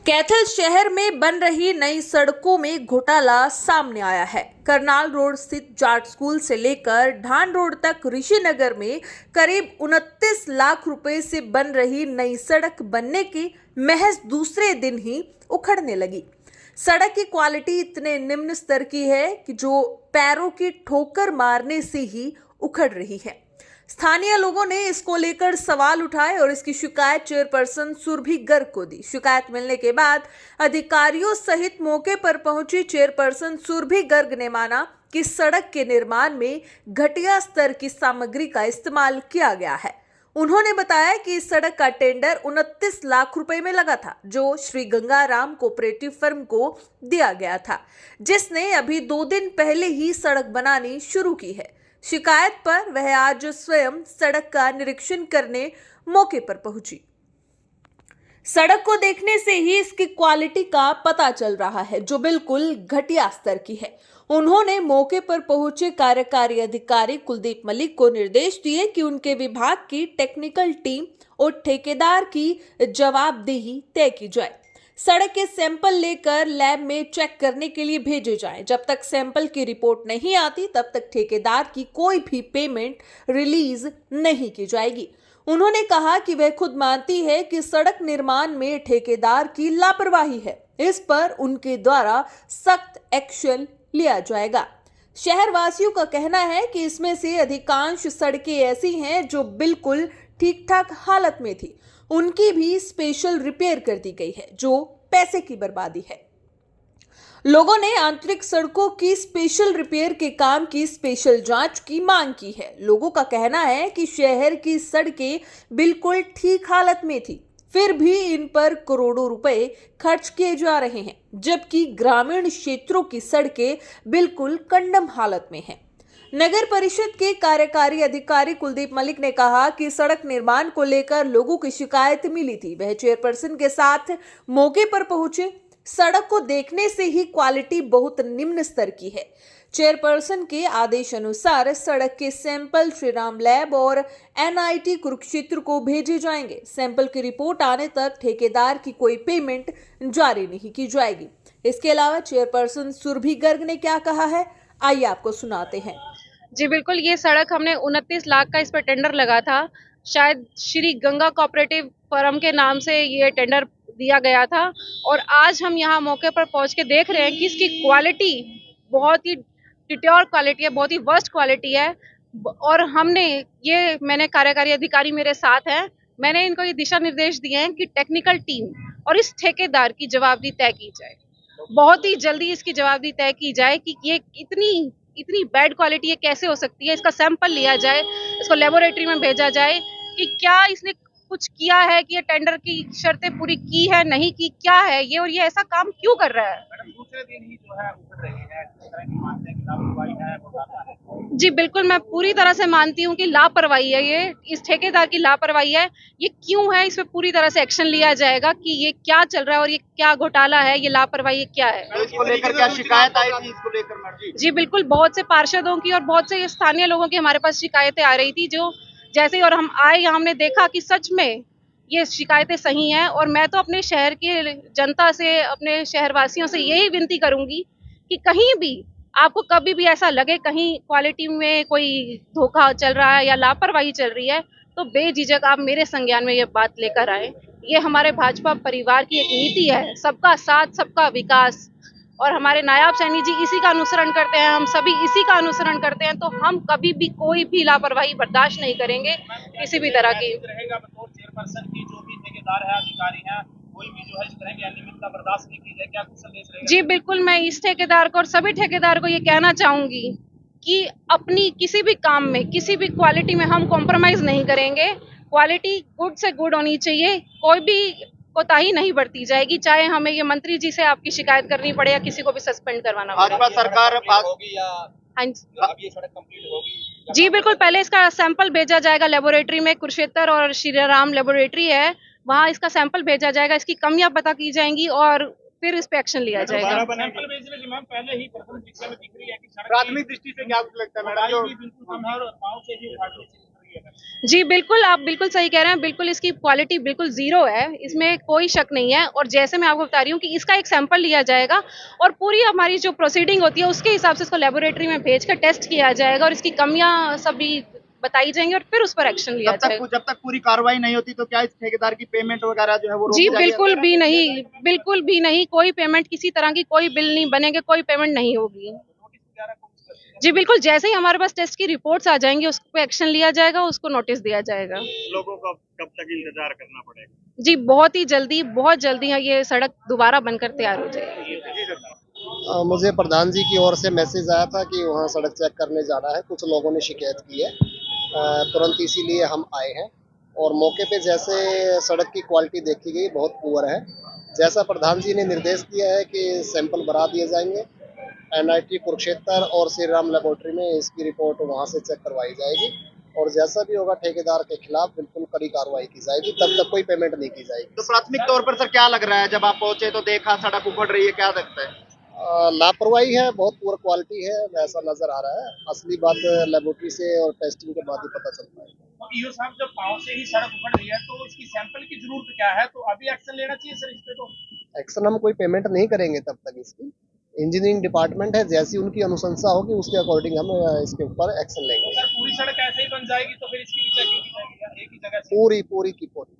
कैथल शहर में बन रही नई सड़कों में घोटाला सामने आया है। करनाल रोड स्थित जाट स्कूल से लेकर ढान रोड तक ऋषिनगर में करीब 29 लाख रुपए से बन रही नई सड़क बनने की महज दूसरे दिन ही उखड़ने लगी। सड़क की क्वालिटी इतने निम्न स्तर की है कि जो पैरों की ठोकर मारने से ही उखड़ रही है। स्थानीय लोगों ने इसको लेकर सवाल उठाए और इसकी शिकायत चेयरपर्सन सुरभि गर्ग को दी। शिकायत मिलने के बाद अधिकारियों सहित मौके पर पहुंची चेयरपर्सन सुरभि गर्ग ने माना कि सड़क के निर्माण में घटिया स्तर की सामग्री का इस्तेमाल किया गया है। उन्होंने बताया कि इस सड़क का टेंडर 29 लाख रुपए में लगा था, जो श्री गंगाराम कोऑपरेटिव फर्म को दिया गया था, जिसने अभी 2 दिन पहले ही सड़क बनानी शुरू की है। शिकायत पर वह आज स्वयं सड़क का निरीक्षण करने मौके पर पहुंची। सड़क को देखने से ही इसकी क्वालिटी का पता चल रहा है, जो बिल्कुल घटिया स्तर की है। उन्होंने मौके पर पहुंचे कार्यकारी अधिकारी कुलदीप मलिक को निर्देश दिए कि उनके विभाग की टेक्निकल टीम और ठेकेदार की जवाबदेही तय की जाए। सड़क के सैंपल लेकर लैब में चेक करने के लिए भेजे जाएं। जब तक सैंपल की रिपोर्ट नहीं आती, तब तक ठेकेदार की कोई भी पेमेंट रिलीज नहीं की जाएगी। उन्होंने कहा कि वह खुद मानती है कि सड़क निर्माण में ठेकेदार की लापरवाही है। इस पर उनके द्वारा सख्त एक्शन लिया जाएगा। शहर वासियों का कहना है कि इसमें से अधिकांश सड़कें ऐसी हैं जो बिल्कुल ठीक ठाक हालत में थी। उनकी भी स्पेशल रिपेयर कर दी गई है, जो पैसे की बर्बादी है। लोगों ने आंतरिक सड़कों की स्पेशल रिपेयर के काम की स्पेशल जांच की मांग की है। लोगों का कहना है कि शहर की सड़कें बिल्कुल ठीक हालत में थी, फिर भी इन पर करोड़ों रुपए खर्च किए जा रहे हैं, जबकि ग्रामीण क्षेत्रों की सड़कें बिल्कुल कंडम हालत में हैं। नगर परिषद के कार्यकारी अधिकारी कुलदीप मलिक ने कहा कि सड़क निर्माण को लेकर लोगों की शिकायत मिली थी। वह चेयरपर्सन के साथ मौके पर पहुंचे। सड़क को देखने से ही क्वालिटी बहुत निम्न स्तर की है। चेयरपर्सन के आदेश अनुसार सड़क के सैंपल श्रीराम लैब और एनआईटी कुरुक्षेत्र को भेजे जाएंगे। सैंपल की रिपोर्ट आने तक ठेकेदार की कोई पेमेंट जारी नहीं की जाएगी। इसके अलावा चेयरपर्सन सुरभि गर्ग ने क्या कहा है, आइए आपको सुनाते हैं। जी बिल्कुल, ये सड़क हमने 29 लाख का इस पर टेंडर लगा था। शायद श्री गंगा कोऑपरेटिव फर्म के नाम से ये टेंडर दिया गया था और आज हम यहाँ मौके पर पहुँच के देख रहे हैं कि इसकी क्वालिटी बहुत ही डिटोर क्वालिटी है, बहुत ही वर्स्ट क्वालिटी है। और मैंने कार्यकारी अधिकारी मेरे साथ हैं, मैंने इनको ये दिशा निर्देश दिए हैं कि टेक्निकल टीम और इस ठेकेदार की जवाबदेही तय की जाए। बहुत ही जल्दी इसकी जवाबदेही तय की जाए कि ये इतनी इतनी बैड क्वालिटी ये कैसे हो सकती है। इसका सैंपल लिया जाए, इसको लेबोरेटरी में भेजा जाए कि क्या इसने कुछ किया है, कि ये टेंडर की शर्तें पूरी की है, नहीं की, क्या है ये, और ये ऐसा काम क्यों कर रहा है। मैडम दूसरे दिन ही जो है उतर रही है, किस तरह की मानते हैं कि लापरवाही है, घोटाला है। जी बिल्कुल, मैं पूरी तरह से मानती हूँ कि लापरवाही है ये, इस ठेकेदार की लापरवाही है। ये क्यों है, इस पे पूरी तरह से एक्शन लिया जाएगा कि ये क्या चल रहा है और ये क्या घोटाला है, ये लापरवाही क्या है। तो इसको लेकर क्या शिकायत आई थी, इसको लेकर मैडम? जी बिल्कुल, बहुत से पार्षदों की और बहुत से स्थानीय लोगों की हमारे पास शिकायतें आ रही थी, जो जैसे ही और हम आए, हमने देखा कि सच में ये शिकायतें सही हैं। और मैं तो अपने शहर की जनता से, अपने शहरवासियों से यही विनती करूंगी कि कहीं भी आपको कभी भी ऐसा लगे कहीं क्वालिटी में कोई धोखा चल रहा है या लापरवाही चल रही है, तो बेझिझक आप मेरे संज्ञान में ये बात लेकर आए। ये हमारे भाजपा परिवार की एक नीति है, सबका साथ, सबका विकास। और हमारे नायाब सैनी जी इसी का अनुसरण करते हैं, हम सभी इसी का अनुसरण करते हैं, तो हम कभी भी कोई भी लापरवाही बर्दाश्त नहीं करेंगे किसी भी तरह की। रहेगा बतौर चेयरपर्सन की, जो भी ठेकेदार है, अधिकारी है, कोई भी जो है इस तरह की अनियमितता बर्दाश्त नहीं की जाए, क्या कुछ संदेश रहेगा? जी बिल्कुल, मैं इस ठेकेदार को और सभी ठेकेदार को ये कहना चाहूंगी कि अपनी किसी भी काम में, किसी भी क्वालिटी में हम कॉम्प्रोमाइज नहीं करेंगे। क्वालिटी गुड से गुड होनी चाहिए, कोई भी कोताही नहीं बरती जाएगी, चाहे हमें ये मंत्री जी से आपकी शिकायत करनी पड़े या किसी को भी सस्पेंड करवाना पड़े। भाजपा सरकार होगी या हाँ अब ये सड़क कंप्लीट होगी? जी बिल्कुल, पहले इसका सैंपल भेजा जाएगा लेबोरेटरी में, कुरुक्षेत्र और श्री राम लेबोरेटरी है, वहाँ इसका सैंपल भेजा जाएगा, इसकी कमियां पता की जाएंगी और फिर इस पे एक्शन लिया जाएगा। सैंपल भेजने के मैम पहले ही प्रथम दृष्टया में दिख रही है कि सड़क प्राथमिक दृष्टि से क्या लगता है मैडम, जो बिल्कुल कम है और पांव से ही उखाड़ ली। है मैम? जी बिल्कुल, आप बिल्कुल सही कह रहे हैं, बिल्कुल इसकी क्वालिटी बिल्कुल ज़ीरो है, इसमें कोई शक नहीं है और जैसे मैं आपको बता रही हूँ कि इसका एक सैंपल लिया जाएगा और पूरी हमारी जो प्रोसीडिंग होती है उसके हिसाब से इसको लैबोरेटरी में भेज कर टेस्ट किया जाएगा और इसकी कमियाँ सभी बताई जाएँगी और फिर उस पर एक्शन लिया जाएगा। जब तक पूरी कार्रवाई नहीं होती तो क्या इस ठेकेदार की पेमेंट वगैरह जो है वो जी रोकी जाएगी? बिल्कुल भी नहीं, कोई पेमेंट किसी तरह की कोई बिल नहीं बनेंगे, कोई पेमेंट नहीं होगी। नोटिस वगैरह को कुछ करती है? जी बिल्कुल, जैसे ही हमारे पास टेस्ट की रिपोर्ट्स आ जाएँगी, उस पे एक्शन लिया जाएगा, उसको नोटिस दिया जाएगा। लोगों को कब तक इंतजार करना पड़ेगा? जी, बहुत जल्दी है ये सड़क दोबारा बनकर तैयार हो जाएगी। मुझे प्रधान जी की ओर से मैसेज आया था कि वहाँ सड़क चेक करने जाना है, कुछ लोगों ने शिकायत की है, तुरंत इसीलिए हम आए हैं और मौके पे जैसे सड़क की क्वालिटी देखी गई बहुत पुअर है। जैसा प्रधान जी ने निर्देश दिया है कि सैंपल भरा दिए जाएंगे, एनआईटी कुरुक्षेत्र और श्री राम लेबोरेटरी में इसकी रिपोर्ट वहाँ से चेक करवाई जाएगी और जैसा भी होगा ठेकेदार के खिलाफ बिल्कुल कड़ी कार्रवाई की जाएगी, तब तक कोई पेमेंट नहीं की जाएगी। तो प्राथमिक तौर पर सर क्या लग रहा है, जब आप पहुंचे तो देखा सड़क उखड़ रही है, क्या लगता है? लापरवाही है, बहुत पुअर क्वालिटी है, वैसा नजर आ रहा है। असली बात लेबोरेटरी से और टेस्टिंग के बाद ही पता चलता है। ईओ साहब, जब पाँव से ही सड़क उखड़ रही है तो इसकी सैंपल की जरूरत क्या है? तो अभी एक्शन लेना चाहिए सर इस पे तो। एक्शन हम कोई पेमेंट नहीं करेंगे तब तक इसकी। इंजीनियरिंग डिपार्टमेंट है, जैसी उनकी अनुशंसा होगी उसके अकॉर्डिंग हम इसके ऊपर एक्शन तो लेंगे। सर पूरी सड़क ऐसे ही बन जाएगी तो फिर इसकी भी चेकिंग की जाएगी या एक ही जगह से? पूरी पूरी की पूरी।